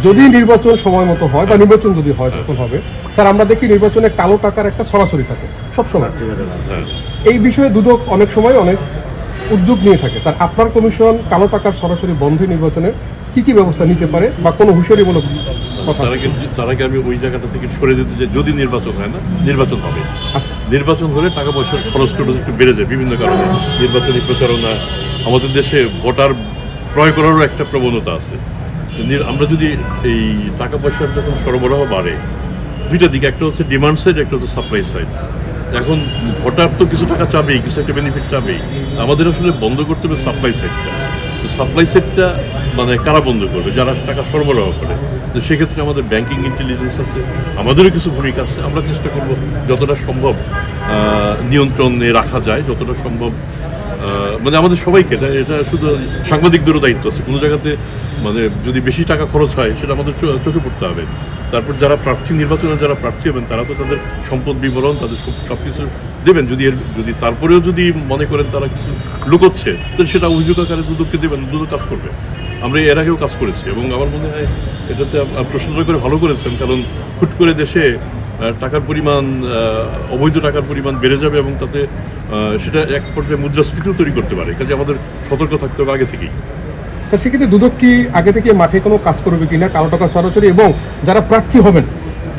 যদি নির্বাচন সময় মতো হয় বা নির্বাচন যদি হয় যখন হবে, স্যার আমরা দেখি নির্বাচনে কালো টাকার একটা সরাসরি থাকে সবসময়। এই বিষয়ে দুদক অনেক সময় অনেক উদ্যোগ নিয়ে থাকে। স্যার আপনার কমিশন কালো টাকার সরাসরি বন্ধে নির্বাচনে কি কি ব্যবস্থা নিতে পারে বা কোনো হুঁশিয়ারিমূলক কথা? তার আগে আমি ওই জায়গাটা থেকে সরে যেতে যে যদি নির্বাচন হয় না, নির্বাচন হবে। আচ্ছা, নির্বাচন হলে টাকা পয়সার খরচটা একটু বেড়ে যায় বিভিন্ন কারণে, নির্বাচনী প্রচারণা, আমাদের দেশে ভোটার ক্রয় করারও একটা প্রবণতা আছে। আমরা যদি এই টাকা পয়সার যখন সরবরাহ বাড়ে, দুইটা দিকে, একটা হচ্ছে ডিমান্ড সাইড, একটা হচ্ছে সাপ্লাই সাইড। এখন ভোটার তো কিছু টাকা চাবেই, কিছু একটা বেনিফিট চাবেই। আমাদের আসলে বন্ধ করতে হবে সাপ্লাই সাইডটা। তো সাপ্লাই সাইডটা মানে কারা বন্ধ করবে? যারা টাকা সরবরাহ করে। তো সেক্ষেত্রে আমাদের ব্যাংকিং ইন্টেলিজেন্স আছে, আমাদেরও কিছু ভূমিকা আছে। আমরা চেষ্টা করব যতটা সম্ভব নিয়ন্ত্রণে রাখা যায়, যতটা সম্ভব মানে আমাদের সবাইকে, এটা শুধু সাংবাদিকদেরও দায়িত্ব আছে। কোনো জায়গাতে মানে যদি বেশি টাকা খরচ হয় সেটা আমাদের চোখে পড়তে হবে। তারপর যারা প্রার্থী, নির্বাচনে যারা প্রার্থী হবেন তারা তো তাদের সম্পদ বিবরণ, তাদের সব কিছু দেবেন। যদি তারপরেও যদি মনে করেন তারা কিছু লুকোচ্ছে, তাহলে সেটা অভিযোগ আকারে দুদককে দেবেন, দুদক কাজ করবে। আমরা এর আগেও কাজ করেছি এবং আমার মনে হয় এটাতে প্রশ্নটা করে ভালো করেছেন, কারণ হুট করে দেশে টাকার পরিমাণ, অবৈধ টাকার পরিমাণ বেড়ে যাবে এবং তাতে সেটা এক পর্যায়ে মুদ্রাস্ফীতিও তৈরি করতে পারে। কাজে আমাদের সতর্ক থাকতে হবে আগে থেকেই। স্যার সেক্ষেত্রে দুদক কি আগে থেকে মাঠে কোনো কাজ করবে কিনা কালো টাকা সরাসরি, এবং যারা প্রার্থী হবেন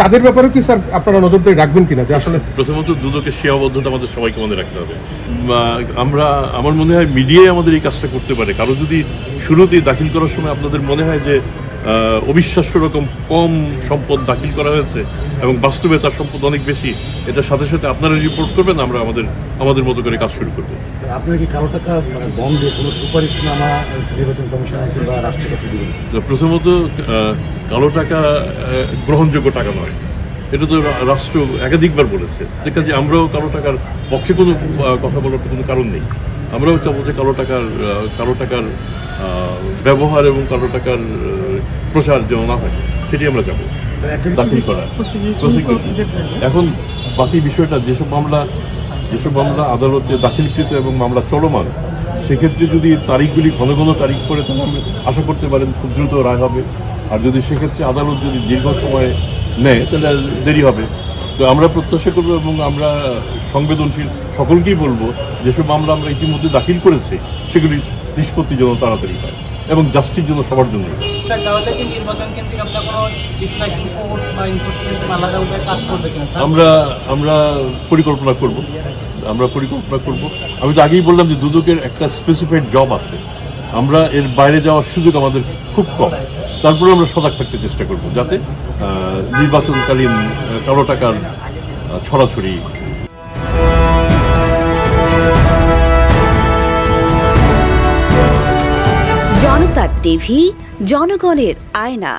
তাদের ব্যাপারেও কি স্যার আপনারা নজরদারি রাখবেন কিনা? যে আসলে প্রথমত দুদকের সীমাবদ্ধতা আমাদের সবাইকে মনে রাখতে হবে। আমার মনে হয় মিডিয়ায় আমাদের এই কাজটা করতে পারে। কারো যদি শুরুতেই দাখিল করার সময় আপনাদের মনে হয় যে অবিশ্বাস্য রকম কম সম্পদ দাখিল করা হয়েছে এবং বাস্তবে তার সম্পদ অনেক বেশি, এটার সাথে সাথে আপনারা রিপোর্ট করবেন, আমরা আমাদের মতো করে কাজ শুরু করবো। আপনারা কি কালো টাকা বন্ধে কোনো সুপারিশনামা নির্বাচন কমিশন বা রাষ্ট্রের কাছে দিবেন? প্রথমত কালো টাকা গ্রহণযোগ্য টাকা নয়, এটা তো রাষ্ট্র একাধিকবার বলেছে। যে কাজে আমরাও কালো টাকার পক্ষে কোনো কথা বলার কোনো কারণ নেই। আমরাও চাবো যে কালো টাকার ব্যবহার এবং কালো টাকার প্রসার যেন না হয়, সেটি আমরা যাবো দাখিল করা। এখন বাকি বিষয়টা যেসব মামলা আদালতে দাখিলকৃত এবং মামলা চলমান, সেক্ষেত্রে যদি তারিখগুলি ঘন ঘন তারিখ করে, তাহলে আমরা আশা করতে পারেন খুব দ্রুত রায় হবে। আর যদি সেক্ষেত্রে আদালত যদি দীর্ঘ সময় নেয় তাহলে দেরি হবে। তো আমরা প্রত্যাশা করবো এবং আমরা সংবেদনশীল সকলকেই বলবো, যেসব মামলা আমরা ইতিমধ্যে দাখিল করেছি সেগুলি নিষ্পত্তির জন্য তাড়াতাড়ি হয় এবং জাস্টিস জন্য সবার জন্য। আমরা পরিকল্পনা করব। আমি তো আগেই বললাম যে দুদকের একটা স্পেসিফাইড জব আছে, আমরা এর বাইরে যাওয়ার সুযোগ আমাদের খুব কম। তারপরে আমরা সজাগ থাকতে চেষ্টা করব যাতে নির্বাচনকালীন কালো টাকার ছড়াছড়ি। জনতার টিভি, জনগণের আয়না।